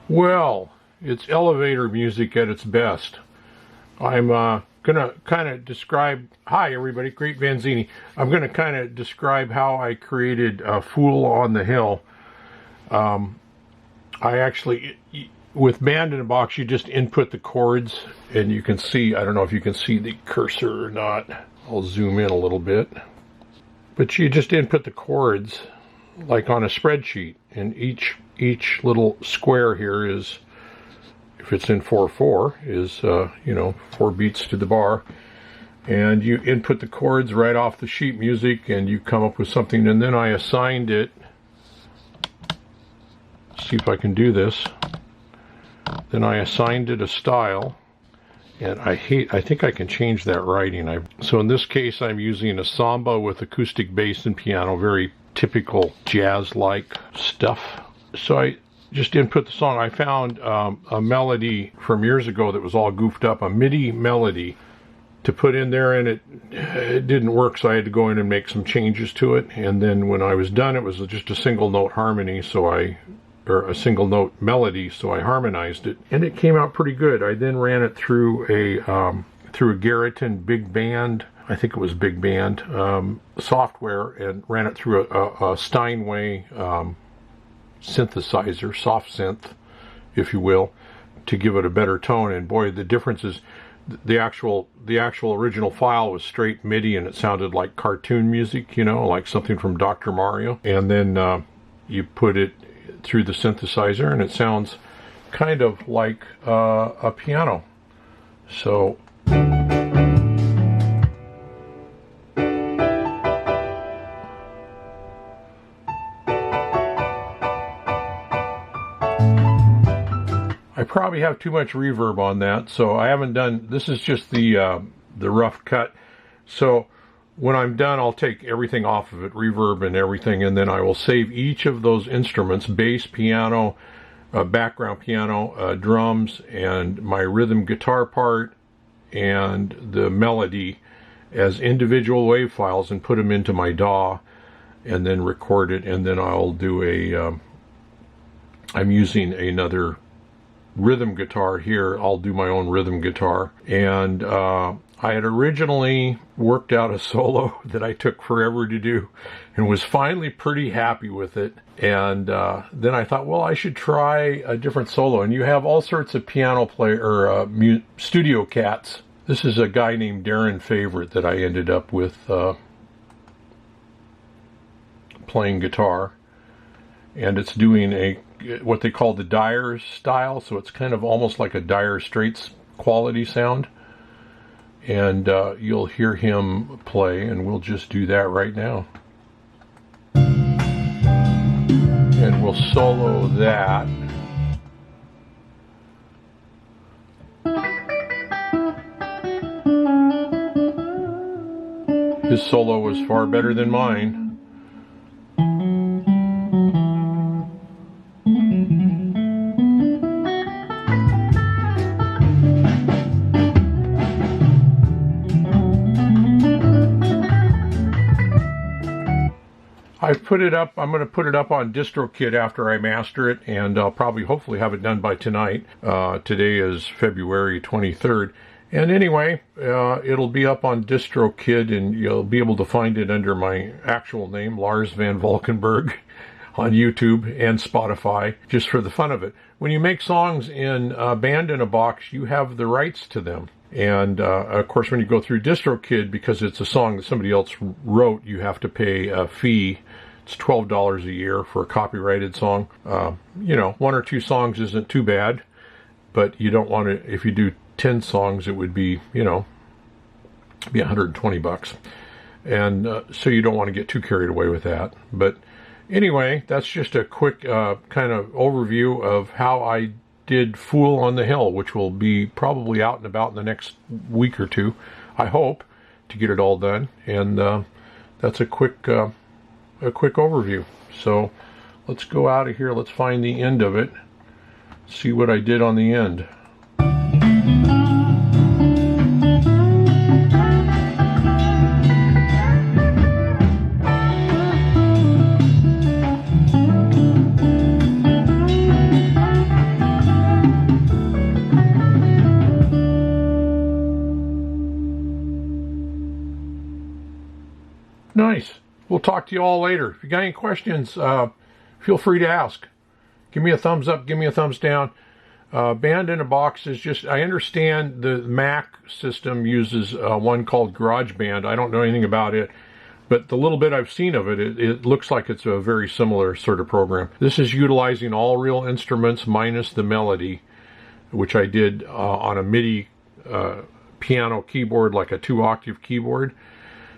Well, it's elevator music at its best. I'm gonna kind of describe, hi everybody, Great Vanzini. I'm gonna kind of describe how I created Fool on the Hill. I actually, with Band in a Box, you just input the chords, and you can see, I don't know if you can see the cursor or not. I'll zoom in a little bit. But you just input the chords like on a spreadsheet, and each little square here is, if it's in 4/4, is 4 beats to the bar, and you input the chords right off the sheet music, and you come up with something. And then I assigned it. See if I can do this. Then I assigned it a style, and I think I can change that writing. So in this case, I'm using a Samba with acoustic bass and piano, very typical jazz-like stuff. So I just input the song. I found a melody from years ago that was all goofed up, a Midi melody to put in there, and it didn't work, so I had to go in and make some changes to it. And then when I was done, it was just a single note harmony, or a single note melody, so I harmonized it, and it came out pretty good. I then ran it through a Garritan big band, I think it was big band software, and ran it through a Steinway synthesizer, soft synth, if you will, to give it a better tone. And boy, the difference is the actual original file was straight MIDI, and it sounded like cartoon music, like something from Dr. Mario. And then you put it through the synthesizer, and it sounds kind of like a piano. So I probably have too much reverb on that, so I haven't done, this is just the rough cut. So when I'm done, I'll take everything off of it, reverb and everything, and then I will save each of those instruments, bass, piano, background piano, drums, and my rhythm guitar part, and the melody as individual wave files, and put them into my DAW, and then record it. And then I'll do I'm using another rhythm guitar here. I'll do my own rhythm guitar. And I had originally worked out a solo that I took forever to do, and was finally pretty happy with it. And then I thought, well, I should try a different solo. And you have all sorts of piano studio cats. This is a guy named Darin favorite that I ended up with playing guitar. And it's doing what they call the Dire style, so it's kind of almost like a Dire Straits quality sound. And you'll hear him play, and we'll just do that right now. And we'll solo that. His solo was far better than mine. I've put it up. I'm going to put it up on DistroKid after I master it, and I'll probably hopefully have it done by tonight. Today is February 23rd. And anyway, it'll be up on DistroKid, and you'll be able to find it under my actual name, Lawrs Van Valkenburg, on YouTube and Spotify, just for the fun of it. When you make songs in Band in a Box, you have the rights to them. And of course, when you go through DistroKid, because it's a song that somebody else wrote, you have to pay a fee. It's $12 a year for a copyrighted song. 1 or 2 songs isn't too bad, but you don't want to, if you do 10 songs, it would be, be $120. And so you don't want to get too carried away with that. But anyway, that's just a quick kind of overview of how I did Fool on the Hill, which will be probably out and about in the next week or two, I hope, to get it all done. And that's a quick overview. So let's go out of here. Let's find the end of it. See what I did on the end. we'll talk to you all later. If you got any questions, feel free to ask. Give me a thumbs up, give me a thumbs down. Band in a Box is just, I understand the Mac system uses one called GarageBand. I don't know anything about it, but the little bit I've seen of it, it looks like it's a very similar sort of program. This is utilizing all real instruments minus the melody, which I did on a Midi piano keyboard, like a 2-octave keyboard.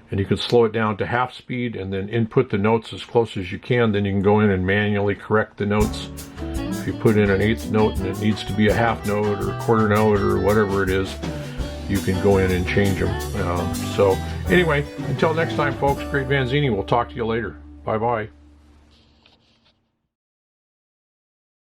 And you can slow it down to half speed and then input the notes as close as you can. Then you can go in and manually correct the notes. If you put in an 1/8 note and it needs to be a half note or a quarter note or whatever it is, you can go in and change them. So anyway, until next time, folks, Great Vanzini. We'll talk to you later. Bye-bye.